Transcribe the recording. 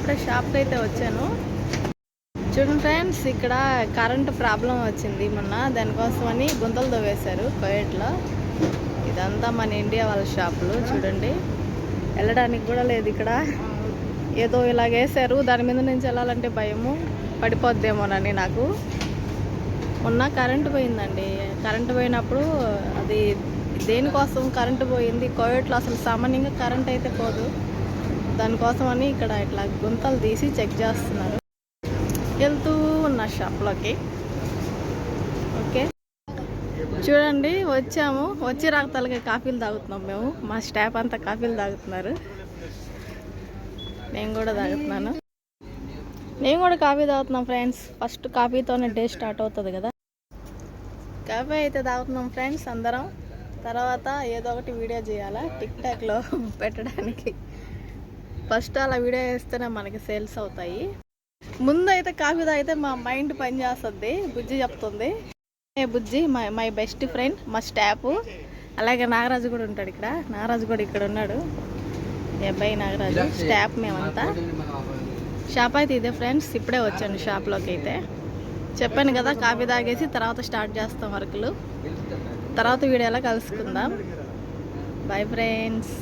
ఇప్పుడే షాప్కి అయితే వచ్చాను. చూడండి ఫ్రెండ్స్, ఇక్కడ కరెంట్ ప్రాబ్లం వచ్చింది మొన్న, దానికోసమని గుంతలు తవ్వేశారు కోయట్లో. ఇదంతా మన ఇండియా వాళ్ళ షాపులు. చూడండి, వెళ్ళడానికి కూడా లేదు ఇక్కడ. ఏదో ఇలాగేసారు, దాని మీద నుంచి వెళ్ళాలంటే భయము, పడిపోద్దేమోనని. నాకు మొన్న కరెంటు పోయిందండి. కరెంటు పోయినప్పుడు అది దేనికోసం కరెంటు పోయింది, కోవిడ్లో అసలు సామాన్యంగా కరెంట్ అయితే పోదు. దానికోసమని ఇక్కడ ఇట్లా గుంతలు తీసి చెక్ చేస్తున్నారు. వెళ్తూ ఉన్న షాప్లోకి. ఓకే, చూడండి వచ్చాము. వచ్చి రాకతలకి కాఫీలు తాగుతున్నాం మేము. మా స్టాఫ్ అంతా కాఫీలు తాగుతున్నారు. నేను కూడా తాగుతున్నాను. నేను కూడా కాఫీ తాగుతున్నాం ఫ్రెండ్స్. ఫస్ట్ కాఫీతోనే డే స్టార్ట్ అవుతుంది కదా. కాఫీ అయితే తాగుతున్నాం ఫ్రెండ్స్ అందరం. తర్వాత ఏదో ఒకటి వీడియో చేయాలా టిక్ టాక్లో పెట్టడానికి. ఫస్ట్ అలా వీడియో వేస్తేనే మనకి సేల్స్ అవుతాయి. ముందు అయితే కాఫీ తాగితే మా మైండ్ పని చేస్తుంది. బుజ్జి చెప్తుంది, ఏ బుజ్జి మై బెస్ట్ ఫ్రెండ్, మా స్టాఫ్. అలాగే నాగరాజు కూడా ఉంటాడు ఇక్కడ. నాగరాజు కూడా ఇక్కడ ఉన్నాడు. ఈ అబ్బాయి నాగరాజు స్టాఫ్ మేమంతా. షాప్ అయితే ఇదే ఫ్రెండ్స్. ఇప్పుడే వచ్చాను షాప్లోకి. అయితే చెప్పాను కదా, కాఫీ తాగేసి తర్వాత స్టార్ట్ చేస్తాం వర్కులు. తర్వాత వీడియోలో కలుసుకుందాం. Bye friends.